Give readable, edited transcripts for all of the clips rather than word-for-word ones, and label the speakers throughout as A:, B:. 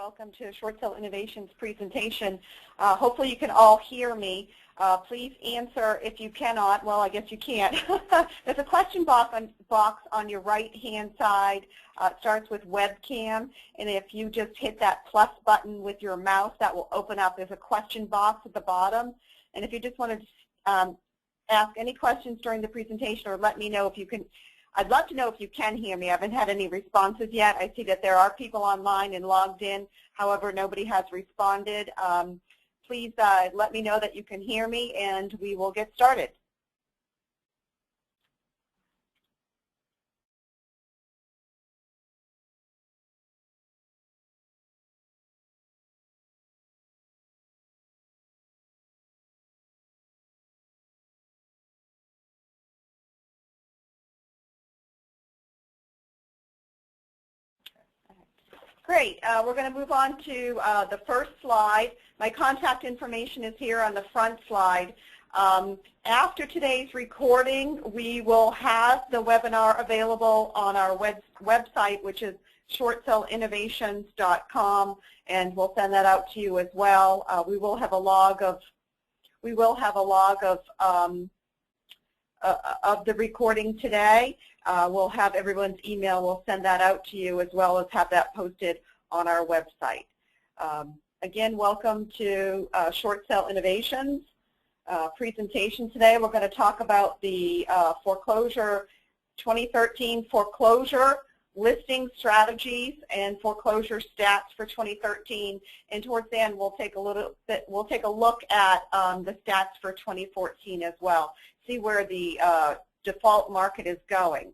A: welcome to Short Sale Innovations presentation. Hopefully you can all hear me. Please answer if you cannot. Well, I guess you can't. There's a question box on your right-hand side. It starts with webcam, and if you just hit that plus button with your mouse, that will open up. There's a question box at the bottom, and if you just want to ask any questions during the presentation or let me know if you can, I'd love to know if you can hear me. I haven't had any responses yet. I see that there are people online and logged in. However, nobody has responded. Please let me know that you can hear me, and we will get started. Great. We're going to move on to the first slide. My contact information is here on the front slide. After today's recording, we will have the webinar available on our website, which is shortsellinnovations.com, and we'll send that out to you as well. We will have a log of the recording today. We'll have everyone's email. We'll send that out to you as well as have that posted on our website. Again, welcome to Short Sale Innovations presentation today. We're going to talk about the 2013 foreclosure listing strategies and foreclosure stats for 2013. And towards the end, we'll take a look at the stats for 2014 as well. See where the default market is going.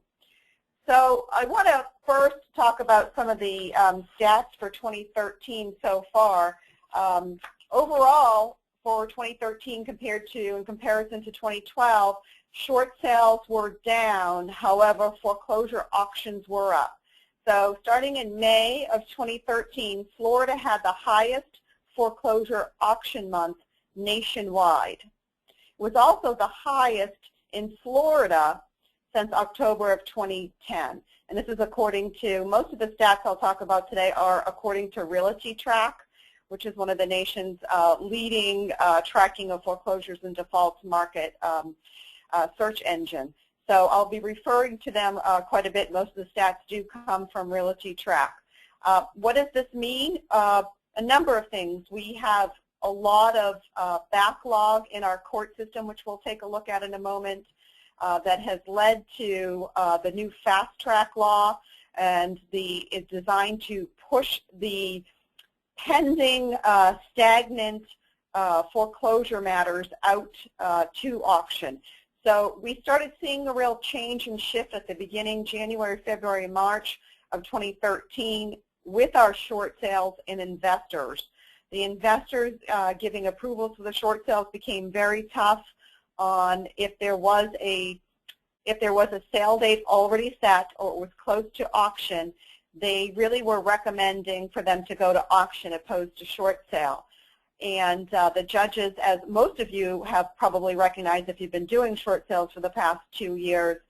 A: So I want to first talk about some of the stats for 2013 so far. Overall, for 2013 in comparison to 2012, short sales were down. However, foreclosure auctions were up. So starting in May of 2013, Florida had the highest foreclosure auction month nationwide. It was also the highest in Florida since October of 2010. And this is according to, most of the stats I'll talk about today are according to RealtyTrack, which is one of the nation's leading tracking of foreclosures and defaults market search engine. So I'll be referring to them quite a bit. Most of the stats do come from RealtyTrack. What does this mean? A number of things. We have a lot of backlog in our court system, which we'll take a look at in a moment. That has led to the new fast track law, and it's designed to push the pending stagnant foreclosure matters out to auction. So we started seeing a real change and shift at the beginning, January, February, March of 2013 with our short sales and investors. The investors giving approval to the short sales became very tough on if there was a sale date already set or it was close to auction. They really were recommending for them to go to auction opposed to short sale. And the judges, as most of you have probably recognized if you've been doing short sales for the past 2 years,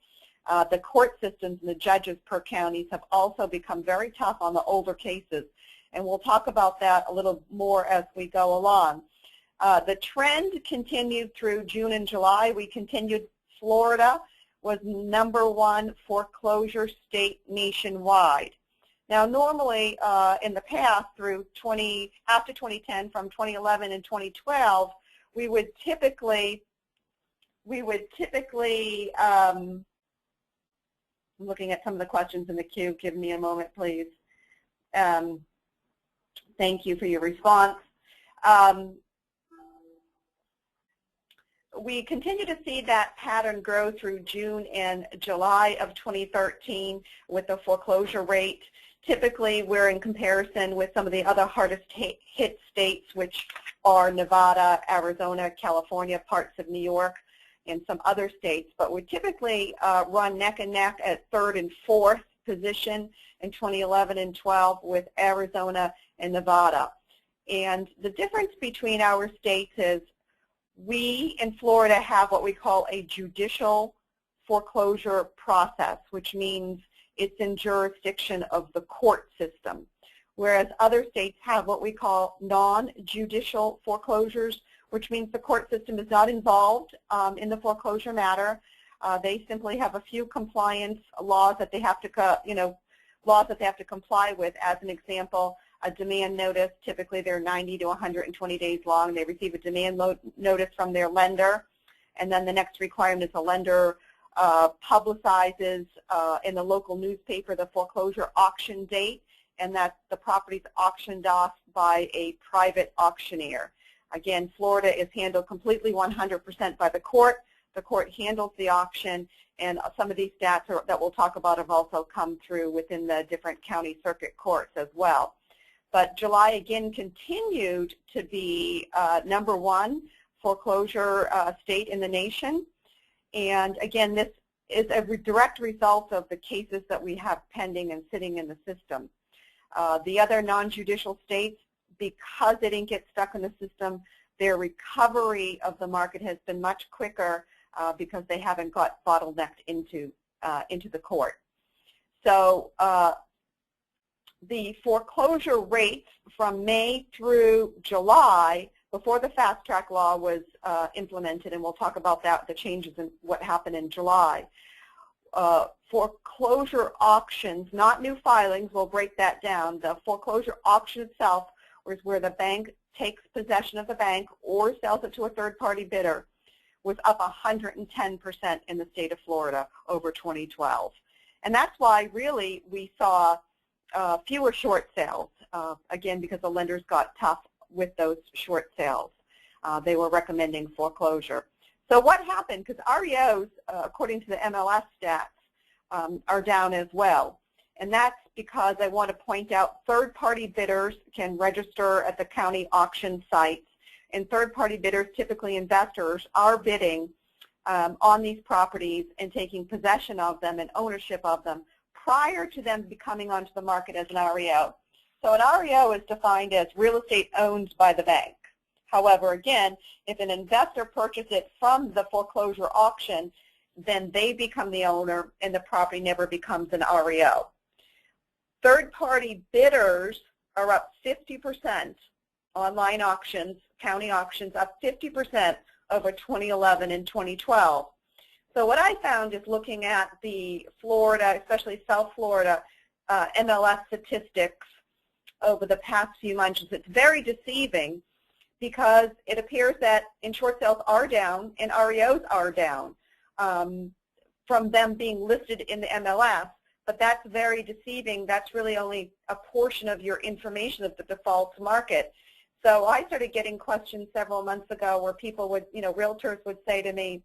A: the court systems and the judges per counties have also become very tough on the older cases. And we'll talk about that a little more as we go along. The trend continued through June and July. We continued. Florida was #1 foreclosure state nationwide. Now, normally in the past, after 2010, from 2011 and 2012, we would typically. I'm looking at some of the questions in the queue. Give me a moment, please. Thank you for your response. We continue to see that pattern grow through June and July of 2013 with the foreclosure rate. Typically, we're in comparison with some of the other hardest hit states, which are Nevada, Arizona, California, parts of New York, and some other states. But we typically run neck and neck at 3rd and 4th position in 2011 and 12 with Arizona and Nevada. And the difference between our states is we in Florida have what we call a judicial foreclosure process, which means it's in jurisdiction of the court system. whereas other states have what we call non-judicial foreclosures, which means the court system is not involved in the foreclosure matter. They simply have a few compliance laws that they have to, laws that they have to comply with. As an example, a demand notice, typically they're 90 to 120 days long. They receive a demand notice from their lender, and then the next requirement is the lender publicizes in the local newspaper the foreclosure auction date, and that the property is auctioned off by a private auctioneer. Again, Florida is handled completely 100% by the court. The court handles the auction, and some of these stats that we'll talk about have also come through within the different county circuit courts as well. But July again continued to be #1 foreclosure state in the nation. And again, this is a direct result of the cases that we have pending and sitting in the system. The other non-judicial states, because they didn't get stuck in the system, their recovery of the market has been much quicker because they haven't got bottlenecked into the court. So the foreclosure rates from May through July, before the fast track law was implemented, and we'll talk about that, the changes in what happened in July. Foreclosure auctions, not new filings, we'll break that down. The foreclosure auction itself was where the bank takes possession of the bank or sells it to a third-party bidder, was up 110% in the state of Florida over 2012. And that's why really we saw fewer short sales, again, because the lenders got tough with those short sales. They were recommending foreclosure. So what happened? Because REOs, according to the MLS stats, are down as well. And that's because I want to point out third-party bidders can register at the county auction sites, and third-party bidders, typically investors, are bidding on these properties and taking possession of them and ownership of them prior to them coming onto the market as an REO. So an REO is defined as real estate owned by the bank. However, again, if an investor purchases it from the foreclosure auction, then they become the owner and the property never becomes an REO. Third-party bidders are up 50%. Online auctions, county auctions, up 50% over 2011 and 2012. So what I found is looking at the Florida, especially South Florida, MLS statistics over the past few months, it's very deceiving because it appears that short sales are down and REOs are down from them being listed in the MLS. But that's very deceiving. That's really only a portion of your information of the default market. So I started getting questions several months ago where people would, realtors would say to me,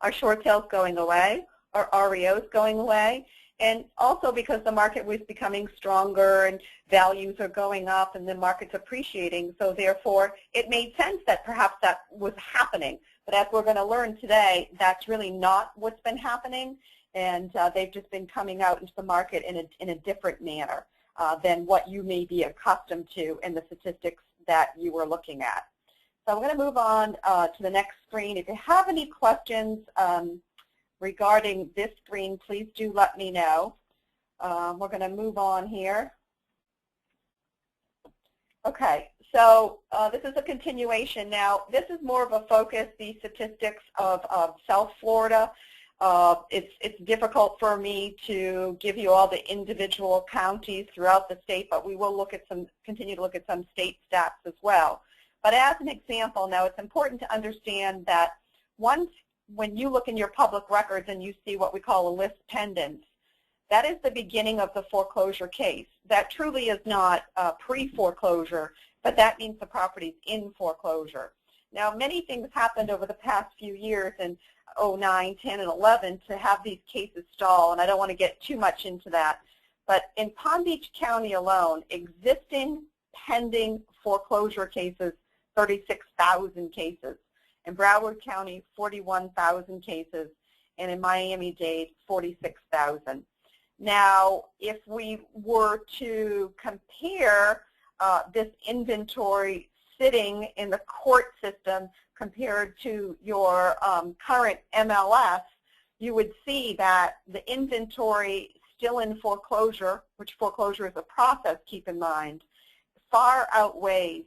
A: are short sales going away? Are REOs going away? And also because the market was becoming stronger and values are going up and the market's appreciating, so therefore it made sense that perhaps that was happening. But as we're going to learn today, that's really not what's been happening, and they've just been coming out into the market in a different manner than what you may be accustomed to in the statistics that you were looking at. So I'm going to move on to the next screen. If you have any questions regarding this screen, please do let me know. We're going to move on here. Okay, so this is a continuation. Now, this is more of a focus, the statistics of South Florida. It's difficult for me to give you all the individual counties throughout the state, but we will continue to look at some state stats as well. But as an example, now it's important to understand that when you look in your public records and you see what we call a list pendant, that is the beginning of the foreclosure case. That truly is not pre-foreclosure, but that means the property's in foreclosure. Now, many things happened over the past few years in 09, 10, and 11 to have these cases stall, and I don't want to get too much into that. But in Palm Beach County alone, existing pending foreclosure cases, 36,000 cases. In Broward County, 41,000 cases, and in Miami-Dade, 46,000. Now, if we were to compare this inventory sitting in the court system compared to your current MLS, you would see that the inventory still in foreclosure, which foreclosure is a process, keep in mind, far outweighs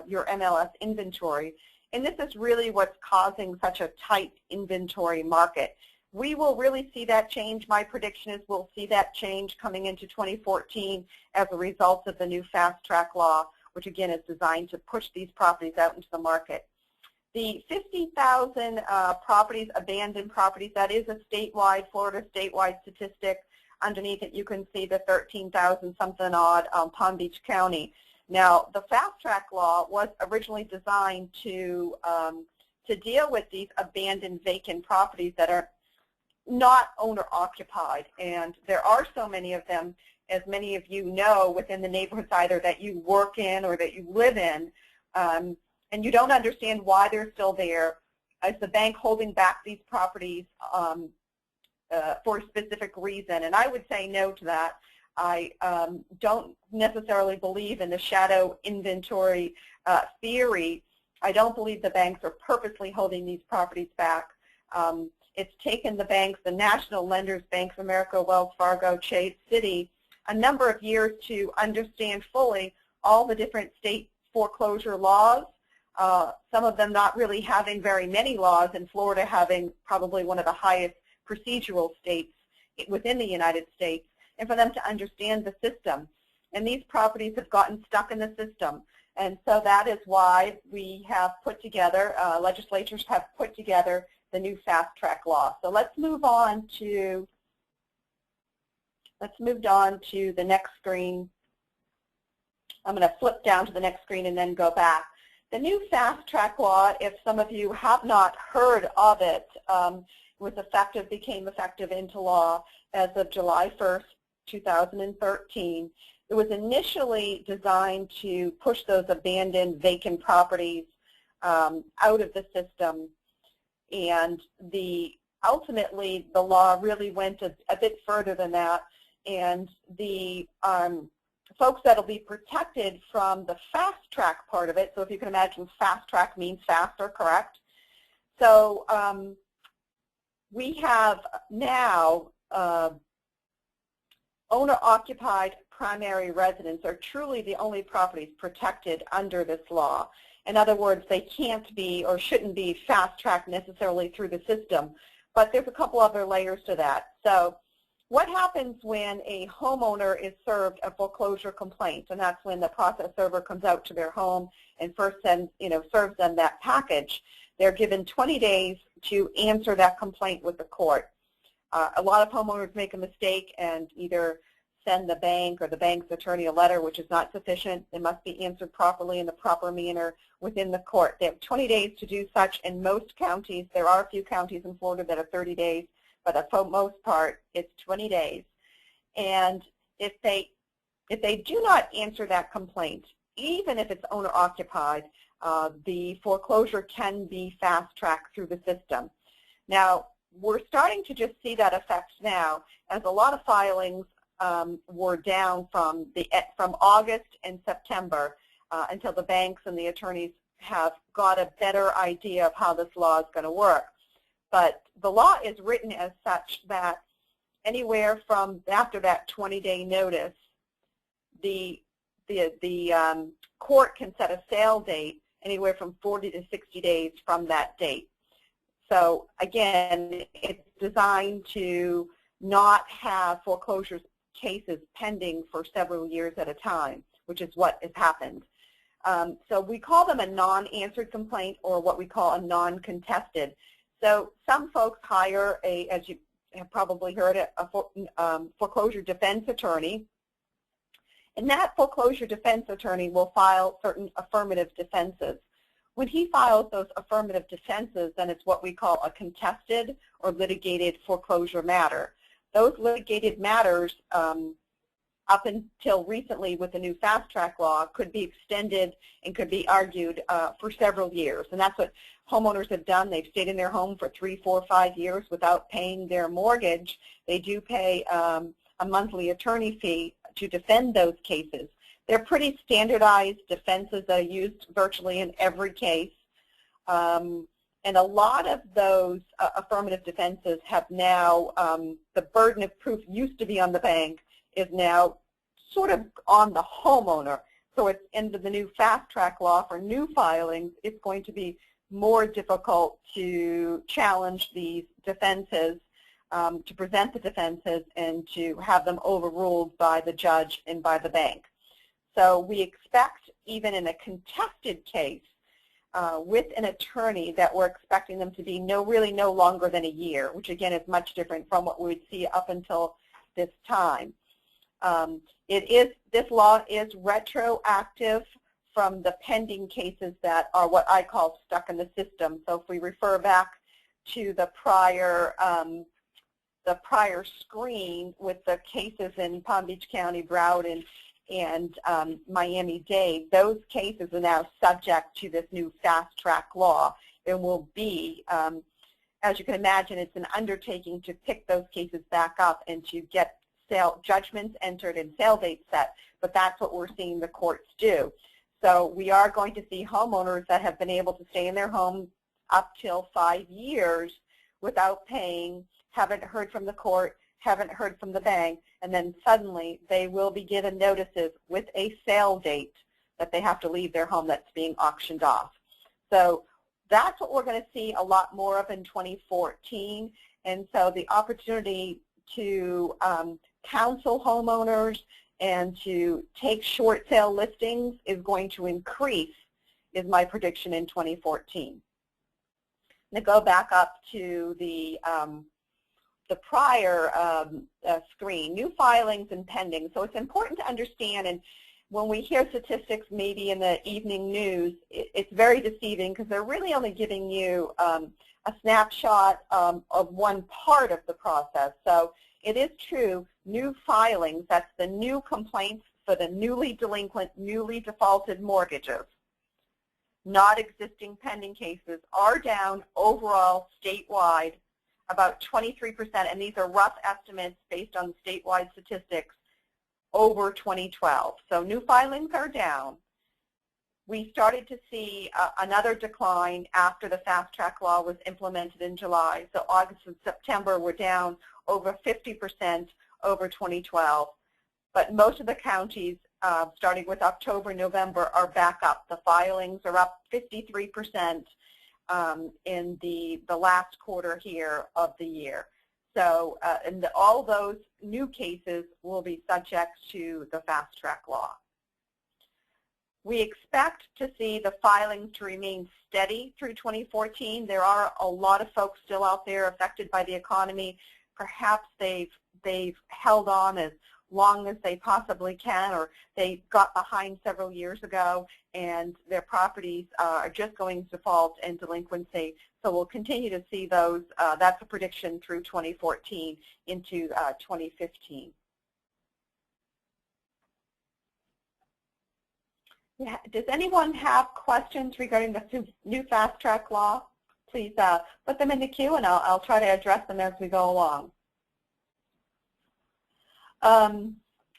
A: your MLS inventory. And this is really what's causing such a tight inventory market. We will really see that change. My prediction is we'll see that change coming into 2014 as a result of the new fast track law, which again is designed to push these properties out into the market. The 50,000 properties, abandoned properties, that is a statewide, Florida statewide statistic. Underneath it you can see the 13,000 something odd Palm Beach County. Now the fast track law was originally designed to deal with these abandoned vacant properties that are not owner occupied, and there are so many of them, as many of you know, within the neighborhoods either that you work in or that you live in, and you don't understand why they're still there. Is the bank holding back these properties for a specific reason? And I would say no to that. I don't necessarily believe in the shadow inventory theory. I don't believe the banks are purposely holding these properties back. It's taken the banks, the national lenders, Bank of America, Wells Fargo, Chase, Citi, a number of years to understand fully all the different state foreclosure laws, some of them not really having very many laws, and Florida having probably one of the highest procedural states within the United States, and for them to understand the system. And these properties have gotten stuck in the system. And so that is why we have put together, legislatures have put together the new fast track law. So let's move on to the next screen. I'm going to flip down to the next screen and then go back. The new fast track law, if some of you have not heard of it, became effective into law as of July 1st, 2013. It was initially designed to push those abandoned vacant properties out of the system, and ultimately the law really went a bit further than that, and the folks that will be protected from the fast track part of it, so if you can imagine, fast track means faster, correct? So we have now owner-occupied primary residents are truly the only properties protected under this law. In other words, they can't be or shouldn't be fast-tracked necessarily through the system, but there's a couple other layers to that. So what happens when a homeowner is served a foreclosure complaint? And that's when the process server comes out to their home and first serves them that package. They're given 20 days to answer that complaint with the court. A lot of homeowners make a mistake and either send the bank or the bank's attorney a letter, which is not sufficient. It must be answered properly in the proper manner within the court. They have 20 days to do such in most counties. There are a few counties in Florida that are 30 days, but for the most part, it's 20 days. And if they do not answer that complaint, even if it's owner-occupied, the foreclosure can be fast-tracked through the system. Now, we're starting to just see that effect now, as a lot of filings were down from August and September until the banks and the attorneys have got a better idea of how this law is going to work. But the law is written as such that anywhere from after that 20-day notice, the court can set a sale date anywhere from 40 to 60 days from that date. So again, it's designed to not have foreclosure cases pending for several years at a time, which is what has happened. So we call them a non-answered complaint, or what we call a non-contested. So some folks hire as you have probably heard, a foreclosure defense attorney, and that foreclosure defense attorney will file certain affirmative defenses. When he files those affirmative defenses, then it's what we call a contested or litigated foreclosure matter. Those litigated matters, up until recently with the new fast track law, could be extended and could be argued for several years. And that's what homeowners have done. They've stayed in their home for 3, 4, 5 years without paying their mortgage. They do pay a monthly attorney fee to defend those cases. They're pretty standardized defenses that are used virtually in every case. And And a lot of those affirmative defenses have now, the burden of proof used to be on the bank, is now sort of on the homeowner. So it's into the new fast track law for new filings. It's going to be more difficult to challenge these defenses, to present the defenses, and to have them overruled by the judge and by the bank. So we expect, even in a contested case, with an attorney, that we're expecting them to be really no longer than a year, which again is much different from what we would see up until this time. This law is retroactive from the pending cases that are what I call stuck in the system. So if we refer back to the prior screen with the cases in Palm Beach County, Broward, and Miami-Dade, those cases are now subject to this new fast track law. There will be, as you can imagine, it's an undertaking to pick those cases back up and to get judgments entered and sale dates set, but that's what we're seeing the courts do. So we are going to see homeowners that have been able to stay in their home up till 5 years without paying, haven't heard from the court, haven't heard from the bank, and then suddenly they will be given notices with a sale date that they have to leave their home that's being auctioned off. So that's what we're going to see a lot more of in 2014, and so the opportunity to counsel homeowners and to take short sale listings is going to increase, is my prediction in 2014. I'm going to go back up to the prior screen, new filings and pending. So it's important to understand, and when we hear statistics maybe in the evening news, it's very deceiving because they're really only giving you a snapshot of one part of the process. So it is true, new filings, that's the new complaints for the newly delinquent, newly defaulted mortgages, not existing pending cases, are down overall statewide about 23%, and these are rough estimates based on statewide statistics over 2012. So new filings are down. We started to see another decline after the fast track law was implemented in July. So August and September were down over 50% over 2012. But most of the counties, starting with October, November, are back up. The filings are up 53% in the last quarter here of the year. So and all those new cases will be subject to the fast track law. We expect to see the filings to remain steady through 2014. There are a lot of folks still out there affected by the economy. Perhaps they've held on as long as they possibly can, or they got behind several years ago and their properties are just going to default and delinquency. So we'll continue to see those. That's a prediction through 2014 into 2015. Yeah. Does anyone have questions regarding the new fast track law? Please put them in the queue and I'll try to address them as we go along.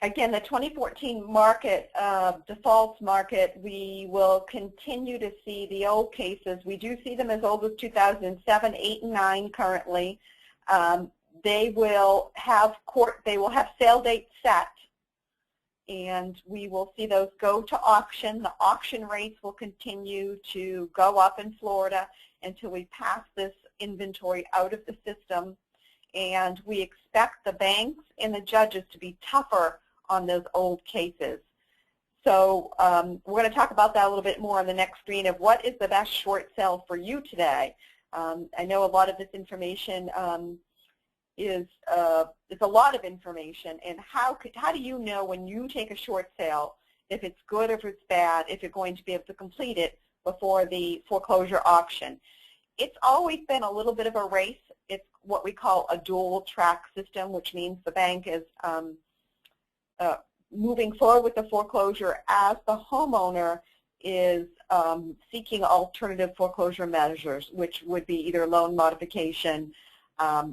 A: Again, the 2014 market, defaults market, we will continue to see the old cases. We do see them as old as 2007, 8, and 9 currently. They will have sale dates set, and we will see those go to auction. The auction rates will continue to go up in Florida until we pass this inventory out of the system. And we expect the banks and the judges to be tougher on those old cases. So we're going to talk about that a little bit more on the next screen of what is the best short sale for you today. I know a lot of this information is a lot of information, and how do you know when you take a short sale if it's good or if it's bad, if you're going to be able to complete it before the foreclosure auction? It's always been a little bit of a race. It's what we call a dual track system, which means the bank is moving forward with the foreclosure as the homeowner is seeking alternative foreclosure measures, which would be either loan modification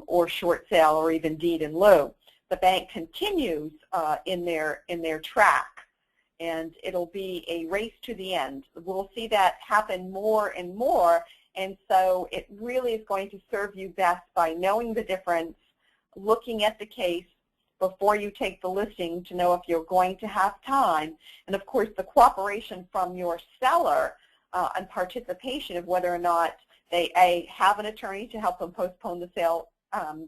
A: or short sale or even deed in lieu. The bank continues in their track, and it'll be a race to the end. We'll see that happen more and more And so it really is going to serve you best by knowing the difference, looking at the case before you take the listing to know if you're going to have time. And of course, the cooperation from your seller and participation of whether or not they have an attorney to help them postpone the sale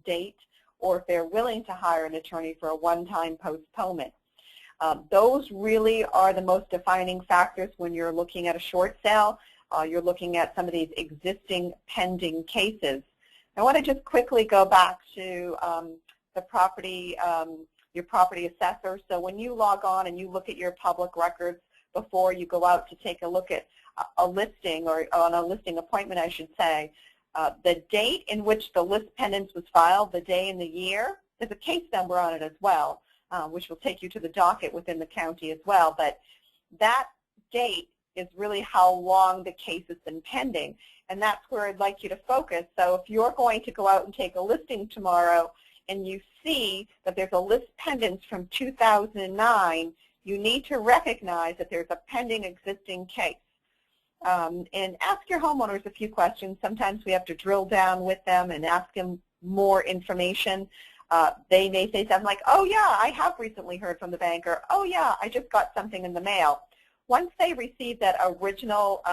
A: date, or if they're willing to hire an attorney for a one-time postponement. Those really are the most defining factors when you're looking at a short sale. You're looking at some of these existing pending cases. I want to just quickly go back to the property, your property assessor. So when you log on and you look at your public records before you go out to take a look at a listing, or on a listing appointment, I should say, the date in which the list pendants was filed, the day and the year, there's a case number on it as well, which will take you to the docket within the county as well. But that date is really how long the case has been pending, and that's where I'd like you to focus. So if you're going to go out and take a listing tomorrow and you see that there's a list pendants from 2009, you need to recognize that there's a pending existing case. And ask your homeowners a few questions. Sometimes we have to drill down with them and ask them more information. They may say something like, oh yeah, I have recently heard from the bank, or oh yeah, I just got something in the mail. Once they receive that original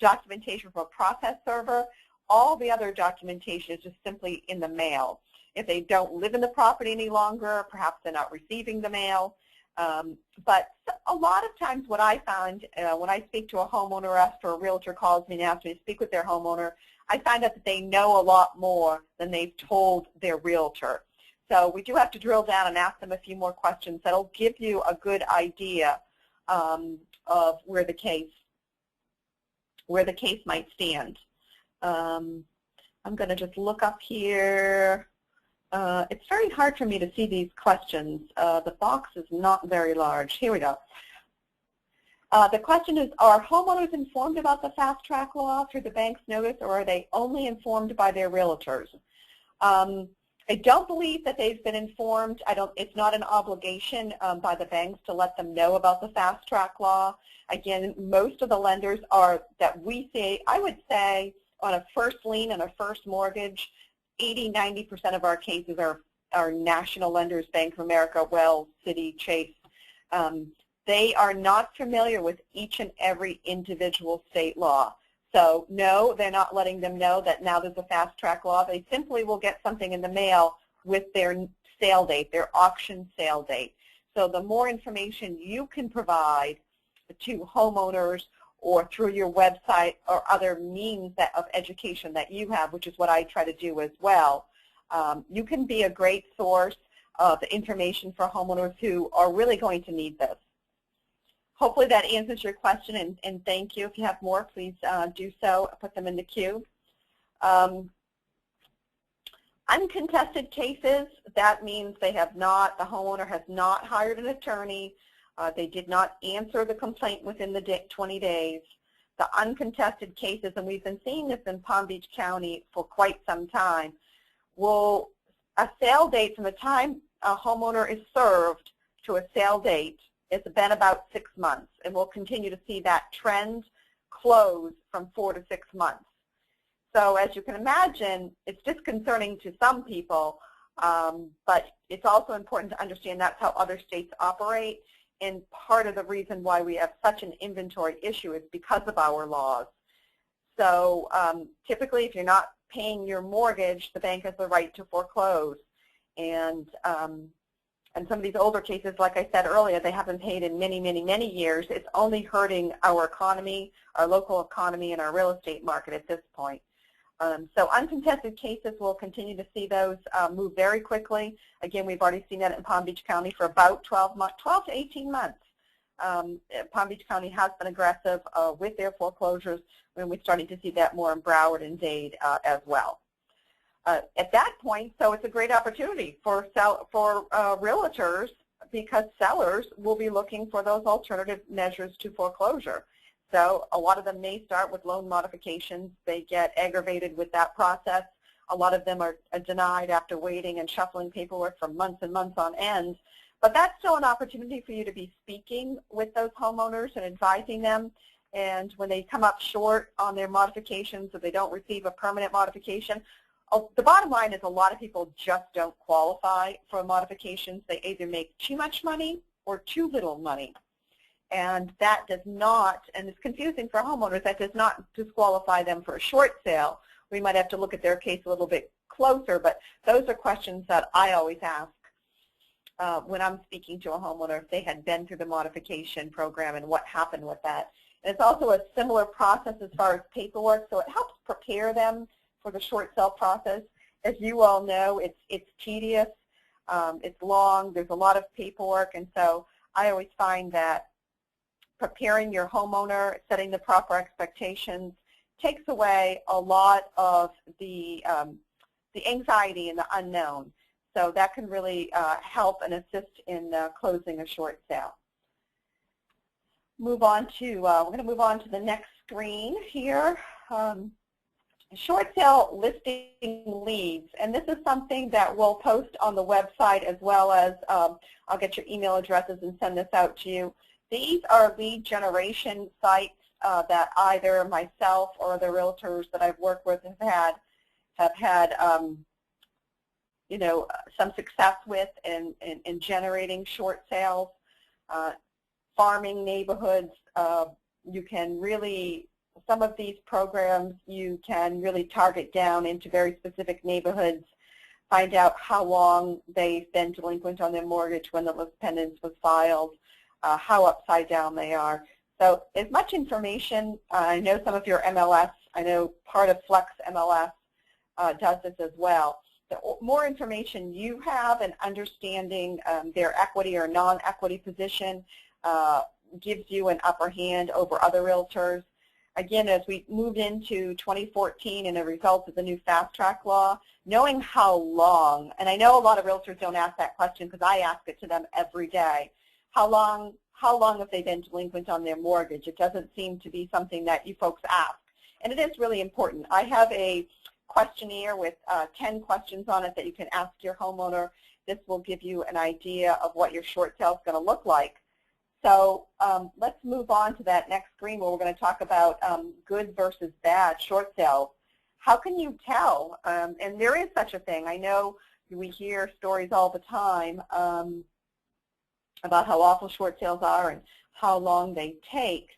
A: documentation from a process server, all the other documentation is just simply in the mail. If they don't live in the property any longer, perhaps they're not receiving the mail. But a lot of times what I find when I speak to a homeowner, after a realtor calls me and asks me to speak with their homeowner, I find out that they know a lot more than they've told their realtor. So we do have to drill down and ask them a few more questions that'll give you a good idea of where the case might stand. I'm going to just look up here. It's very hard for me to see these questions. The box is not very large. Here we go. The question is, are homeowners informed about the fast track law through the bank's notice, or are they only informed by their realtors? I don't believe that they've been informed. It's not an obligation by the banks to let them know about the fast track law. Again, most of the lenders that we see, I would say, on a first lien and a first mortgage, 80–90% of our cases are national lenders, Bank of America, Wells, Citi, Chase. They are not familiar with each and every individual state law. So no, they're not letting them know that now there's a fast track law. They simply will get something in the mail with their sale date, their auction sale date. So the more information you can provide to homeowners or through your website or other means of education that you have, which is what I try to do as well, you can be a great source of information for homeowners who are really going to need this. Hopefully that answers your question, and thank you. If you have more, please do so. Put them in the queue. Uncontested cases, that means the homeowner has not hired an attorney. They did not answer the complaint within the 20 days. The uncontested cases, and we've been seeing this in Palm Beach County for quite some time, a sale date from the time a homeowner is served to a sale date, it's been about 6 months, and we'll continue to see that trend close from 4 to 6 months. So as you can imagine, it's disconcerting to some people, but it's also important to understand that's how other states operate, and part of the reason why we have such an inventory issue is because of our laws. So typically, if you're not paying your mortgage, the bank has the right to foreclose. And some of these older cases, like I said earlier, they haven't paid in many, many, many years. It's only hurting our economy, our local economy, and our real estate market at this point. So uncontested cases, we'll continue to see those move very quickly. Again, we've already seen that in Palm Beach County for about 12 to 18 months. Palm Beach County has been aggressive with their foreclosures, and we're starting to see that more in Broward and Dade as well. At that point, so it's a great opportunity for realtors, because sellers will be looking for those alternative measures to foreclosure. So a lot of them may start with loan modifications. They get aggravated with that process. A lot of them are denied after waiting and shuffling paperwork for months and months on end. But that's still an opportunity for you to be speaking with those homeowners and advising them. and when they come up short on their modifications, or they don't receive a permanent modification, the bottom line is a lot of people just don't qualify for modifications. They either make too much money or too little money. And that does not, and it's confusing for homeowners, that does not disqualify them for a short sale. We might have to look at their case a little bit closer, but those are questions that I always ask when I'm speaking to a homeowner, if they had been through the modification program and what happened with that. And it's also a similar process as far as paperwork, so it helps prepare them for the short sale process. As you all know, it's tedious, it's long, there's a lot of paperwork, and so I always find that preparing your homeowner, setting the proper expectations, takes away a lot of the anxiety and the unknown. So that can really help and assist in closing a short sale. We're going to move on to the next screen here. Short sale listing leads, and this is something that we'll post on the website, as well as I'll get your email addresses and send this out to you. These are lead generation sites that either myself or the realtors that I've worked with have had you know, some success with in generating short sales. Farming neighborhoods, you can really, some of these programs you can really target down into very specific neighborhoods, find out how long they've been delinquent on their mortgage when the list pendants was filed, how upside down they are. So as much information, I know some of your MLS, I know part of Flex MLS does this as well. The more information you have and understanding their equity or non-equity position gives you an upper hand over other realtors. Again, as we move into 2014 and a result of the new fast track law, knowing how long, and I know a lot of realtors don't ask that question because I ask it to them every day, how long have they been delinquent on their mortgage? It doesn't seem to be something that you folks ask, and it is really important. I have a questionnaire with 10 questions on it that you can ask your homeowner. This will give you an idea of what your short sale is going to look like. So let's move on to that next screen where we're going to talk about good versus bad short sales. How can you tell? And there is such a thing. I know we hear stories all the time about how awful short sales are and how long they take.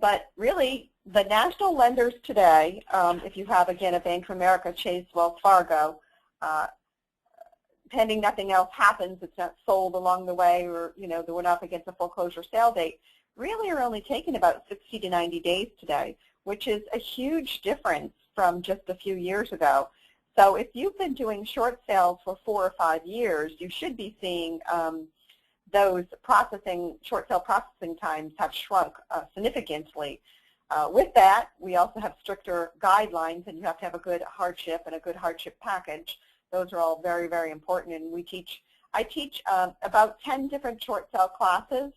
A: But really, the national lenders today, if you have, again, a Bank of America, Chase, Wells Fargo, pending nothing else happens, it's not sold along the way, or we're not up against a foreclosure sale date, really are only taking about 60 to 90 days today, which is a huge difference from just a few years ago. So if you've been doing short sales for 4 or 5 years, you should be seeing those short sale processing times have shrunk significantly. With that, we also have stricter guidelines, and you have to have a good hardship and a good hardship package. Those are all very, very important, and I teach about 10 different short sale classes,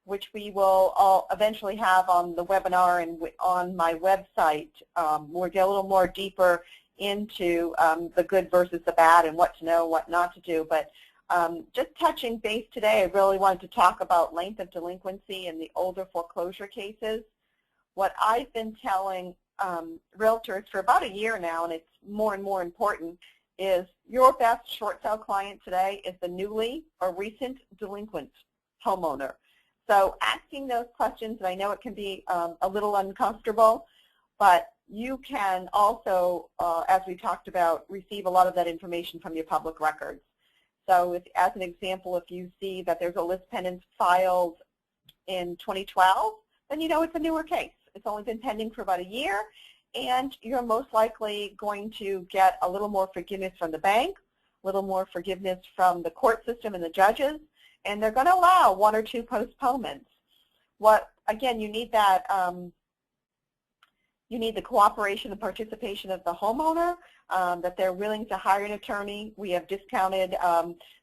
A: which we will all eventually have on the webinar and on my website. We'll get a little more deeper into the good versus the bad and what to know, what not to do. But just touching base today, I really wanted to talk about length of delinquency in the older foreclosure cases. What I've been telling realtors for about a year now, and it's more and more important, is your best short sale client today is the newly or recent delinquent homeowner. So asking those questions, and I know it can be a little uncomfortable, but you can also, as we talked about, receive a lot of that information from your public records. So as an example, if you see that there's a list pendant filed in 2012, then you know it's a newer case. It's only been pending for about a year, and you're most likely going to get a little more forgiveness from the bank, a little more forgiveness from the court system and the judges, and they're going to allow 1 or 2 postponements. Again, you need that, you need the cooperation and participation of the homeowner, that they're willing to hire an attorney. We have discounted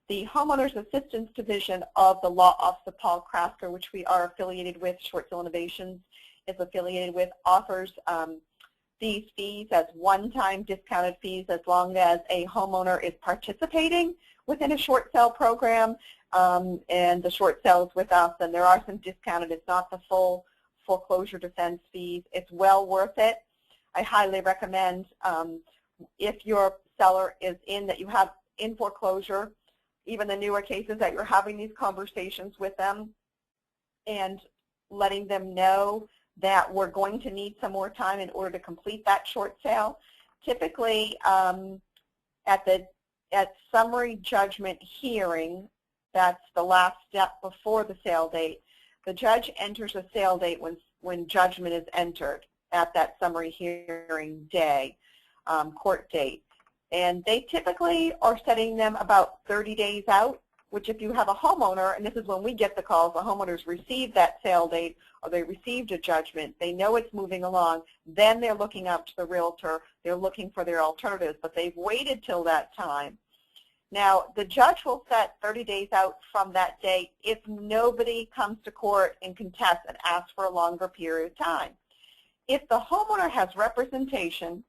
A: the Homeowners Assistance Division of the Law Office of Paul Krasker, which we are affiliated with. Short Sale Innovations is affiliated with, offers these fees as one-time discounted fees as long as a homeowner is participating within a short sale program, and the short sale is with us. And there are some discounted. It's not the full foreclosure defense fees. It's well worth it. I highly recommend if your seller is that you have in foreclosure, even the newer cases, that you're having these conversations with them and letting them know that we're going to need some more time in order to complete that short sale. Typically, at summary judgment hearing, that's the last step before the sale date, the judge enters a sale date when judgment is entered at that summary hearing day, court date. And they typically are setting them about 30 days out, which if you have a homeowner, and this is when we get the calls, the homeowners receive that sale date or they received a judgment, they know it's moving along, then they're looking up to the realtor, they're looking for their alternatives, but they've waited till that time. Now, the judge will set 30 days out from that date if nobody comes to court and contests and asks for a longer period of time. If the homeowner has representation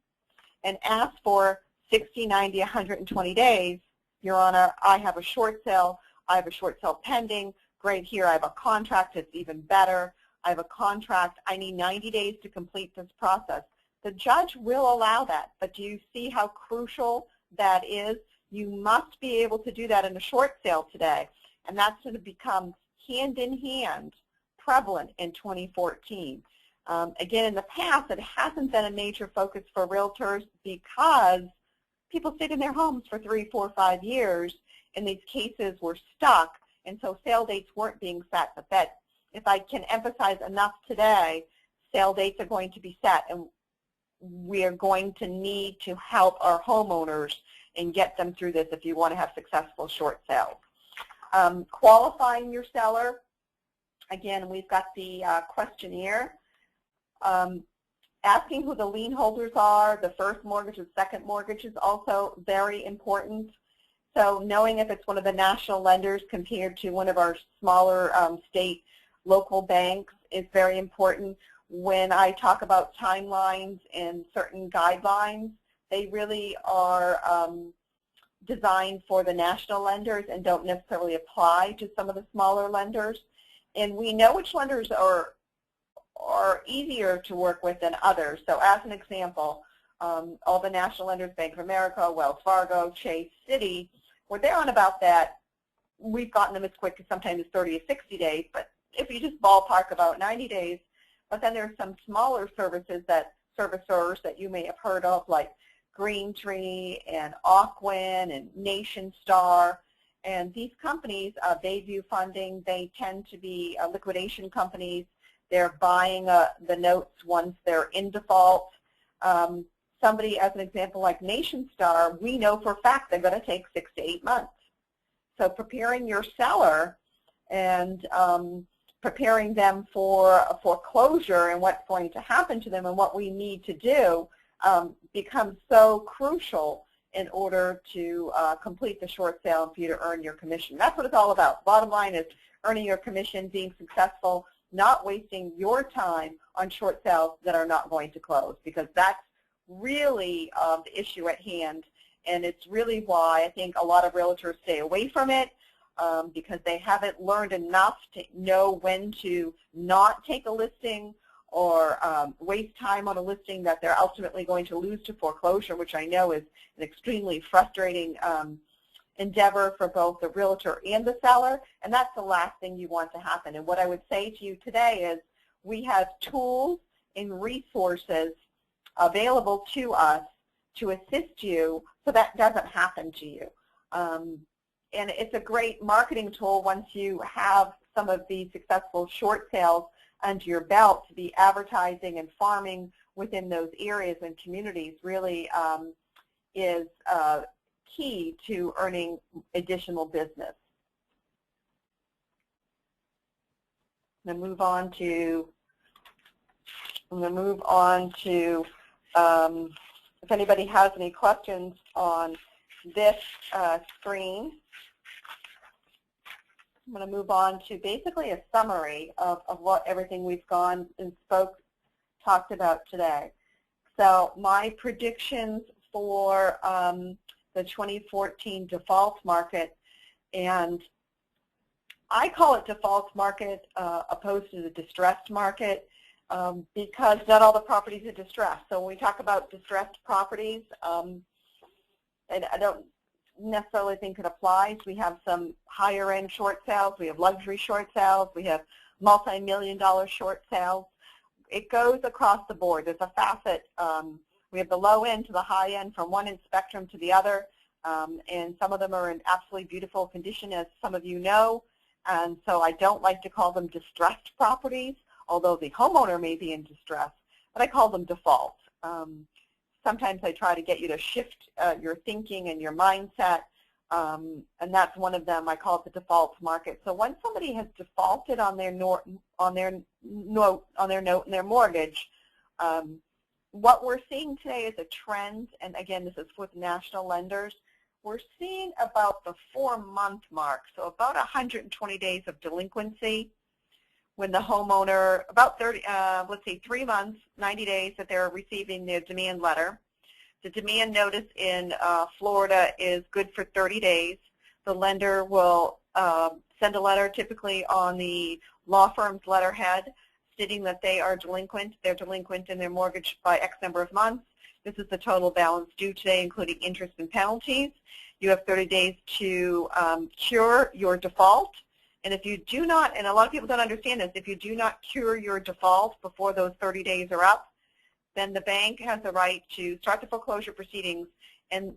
A: and asks for 60, 90, 120 days, Your Honor, I have a short sale, I have a short sale pending, great, here I have a contract, it's even better, I have a contract, I need 90 days to complete this process. The judge will allow that, but do you see how crucial that is? You must be able to do that in a short sale today, and that's going to become hand in hand prevalent in 2014. Again, in the past, it hasn't been a major focus for realtors because people stayed in their homes for 3, 4, 5 years, and these cases were stuck, and so sale dates weren't being set. But that, if I can emphasize enough today, sale dates are going to be set, and we are going to need to help our homeowners and get them through this if you want to have successful short sales. Qualifying your seller, again, we've got the questionnaire. Asking who the lien holders are, the first mortgage and second mortgage is also very important. So knowing if it's one of the national lenders compared to one of our smaller state local banks is very important. When I talk about timelines and certain guidelines, they really are designed for the national lenders and don't necessarily apply to some of the smaller lenders. And we know which lenders are easier to work with than others. So as an example, all the national lenders, Bank of America, Wells Fargo, Chase, Citi, when they're on about that, we've gotten them as quick as sometimes 30 to 60 days, but if you just ballpark about 90 days, but then there's some smaller servicers that you may have heard of, like Green Tree and Ocwen and Nation Star. And these companies, Bayview Funding, they tend to be liquidation companies. They're buying the notes once they're in default. Somebody, as an example, like Nation Star, we know for a fact they're going to take 6 to 8 months. So preparing your seller and preparing them for a foreclosure and what's going to happen to them and what we need to do becomes so crucial in order to complete the short sale and for you to earn your commission. That's what it's all about. Bottom line is earning your commission, being successful, not wasting your time on short sales that are not going to close, because that's really the issue at hand, and it's really why I think a lot of realtors stay away from it, because they haven't learned enough to know when to not take a listing or waste time on a listing that they're ultimately going to lose to foreclosure, which I know is an extremely frustrating endeavor for both the realtor and the seller, and that's the last thing you want to happen. And what I would say to you today is we have tools and resources available to us to assist you so that doesn't happen to you. And it's a great marketing tool once you have some of the successful short sales under your belt to be advertising and farming within those areas and communities really is key to earning additional business. I'm going to move on to if anybody has any questions on this screen. I'm going to move on to basically a summary of what everything we've gone and talked about today. So my predictions for the 2014 default market, and I call it default market opposed to the distressed market because not all the properties are distressed. So when we talk about distressed properties, and I don't necessarily think it applies. We have some higher end short sales, we have luxury short sales, we have multi-million-dollar short sales. It goes across the board. There's a facet. We have the low end to the high end, from one end spectrum to the other, and some of them are in absolutely beautiful condition, as some of you know, and so I don't like to call them distressed properties, although the homeowner may be in distress, but I call them default. Sometimes I try to get you to shift your thinking and your mindset, and that's one of them. I call it the default market. So when somebody has defaulted on their note and their mortgage, what we're seeing today is a trend, and again, this is with national lenders. We're seeing about the 4-month mark, so about 120 days of delinquency, when the homeowner, about 3 months, 90 days that they're receiving their demand letter. The demand notice in Florida is good for 30 days. The lender will send a letter typically on the law firm's letterhead stating that they are delinquent. They're delinquent in their mortgage by X number of months. This is the total balance due today, including interest and penalties. You have 30 days to cure your default. And if you do not, and a lot of people don't understand this, if you do not cure your default before those 30 days are up, then the bank has the right to start the foreclosure proceedings. And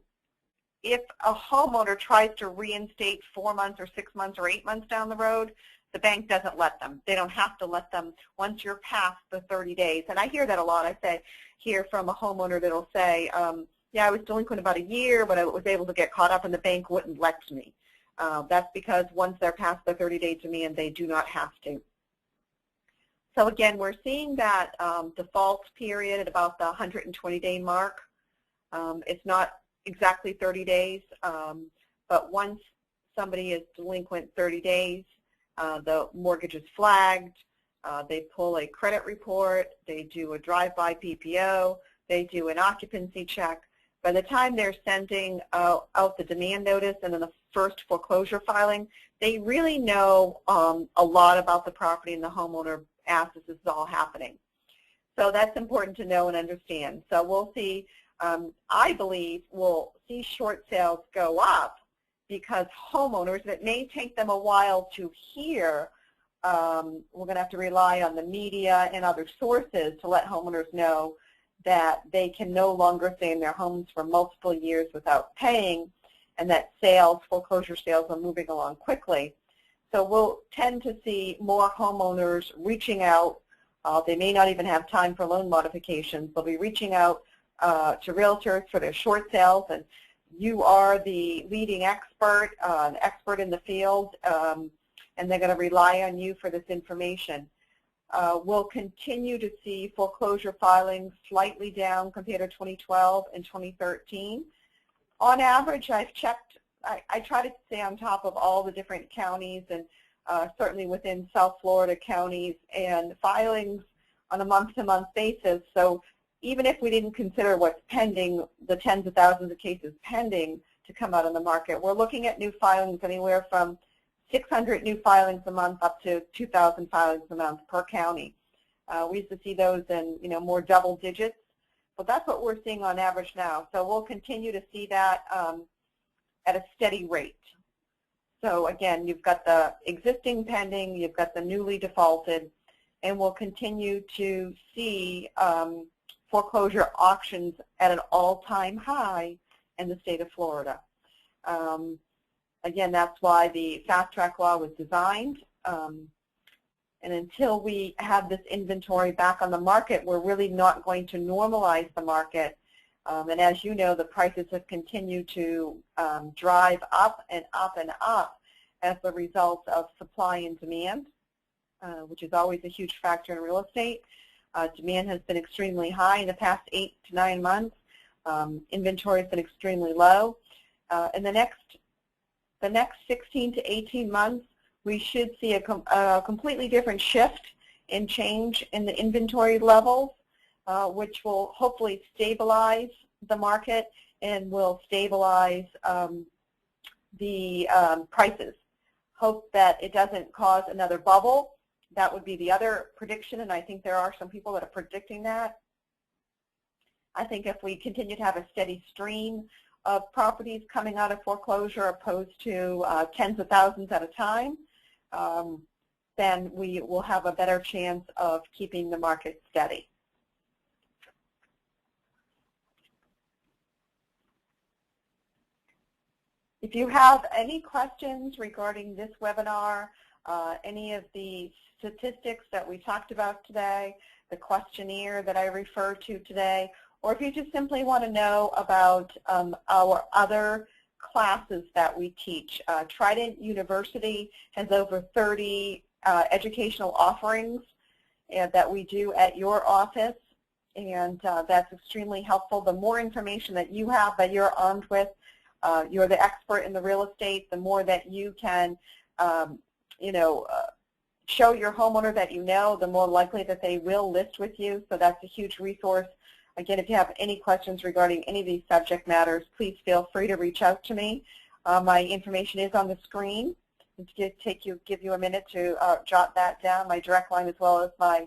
A: if a homeowner tries to reinstate 4 months or 6 months or 8 months down the road, the bank doesn't let them. They don't have to let them once you're past the 30 days. And I hear that a lot. I hear from a homeowner that will say, yeah, I was delinquent about a year, but I was able to get caught up and the bank wouldn't let me. That's because once they're past the 30-day demand, they do not have to. So again, we're seeing that default period at about the 120-day mark. It's not exactly 30 days, but once somebody is delinquent 30 days, the mortgage is flagged, they pull a credit report, they do a drive-by PPO, they do an occupancy check. By the time they're sending out the demand notice and then the first foreclosure filing, they really know a lot about the property and the homeowner as this is all happening. So that's important to know and understand. So we'll see, I believe, we'll see short sales go up because homeowners, it may take them a while to hear, we're going to have to rely on the media and other sources to let homeowners know that they can no longer stay in their homes for multiple years without paying, and that foreclosure sales are moving along quickly. So we'll tend to see more homeowners reaching out. They may not even have time for loan modifications. They'll be reaching out to realtors for their short sales, and you are the leading expert, an expert in the field, and they're going to rely on you for this information. We'll continue to see foreclosure filings slightly down compared to 2012 and 2013. On average, I've checked, I try to stay on top of all the different counties and certainly within South Florida counties and filings on a month-to-month basis. So even if we didn't consider what's pending, the tens of thousands of cases pending to come out on the market, we're looking at new filings anywhere from 600 new filings a month up to 2,000 filings a month per county. We used to see those in more double digits, but that's what we're seeing on average now. So we'll continue to see that at a steady rate. So again, you've got the existing pending, you've got the newly defaulted, and we'll continue to see foreclosure auctions at an all-time high in the state of Florida. Again, that's why the fast track law was designed. And until we have this inventory back on the market, we're really not going to normalize the market. And as you know, the prices have continued to drive up and up and up as the result of supply and demand, which is always a huge factor in real estate. Demand has been extremely high in the past 8 to 9 months. Inventory has been extremely low. In the next 16 to 18 months, we should see a completely different shift and change in the inventory levels, which will hopefully stabilize the market and will stabilize the prices. Hope that it doesn't cause another bubble, That would be the other prediction, and I think there are some people that are predicting that. I think if we continue to have a steady stream of properties coming out of foreclosure opposed to tens of thousands at a time, then we will have a better chance of keeping the market steady. If you have any questions regarding this webinar, any of the statistics that we talked about today, the questionnaire that I referred to today, or if you just simply want to know about our other classes that we teach. Trident University has over 30 educational offerings that we do at your office, and that's extremely helpful. The more information that you have, that you're armed with, you're the expert in the real estate, the more that you can show your homeowner that you know, the more likely that they will list with you. So that's a huge resource. Again, if you have any questions regarding any of these subject matters, please feel free to reach out to me. My information is on the screen. It's going to give you a minute to jot that down. My direct line, as well as my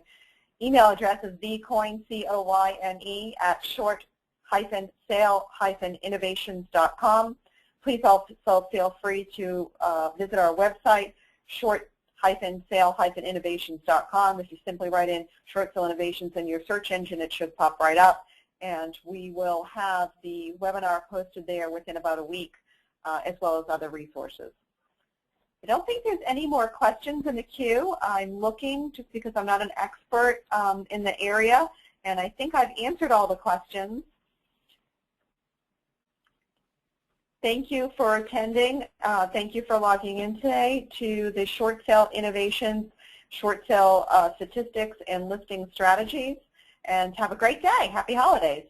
A: email address, is vcoyne, C-O-Y-N-E, at short-sale-innovations.com. Please also feel free to visit our website, short-sale-innovations.com. If you simply write in Short Sale Innovations in your search engine, it should pop right up, and we will have the webinar posted there within about a week, as well as other resources. I don't think there's any more questions in the queue. I'm looking just because I'm not an expert in the area, and I think I've answered all the questions. Thank you for attending. Thank you for logging in today to the Short Sale Innovations, Short Sale Statistics and Listing Strategies. And have a great day. Happy holidays.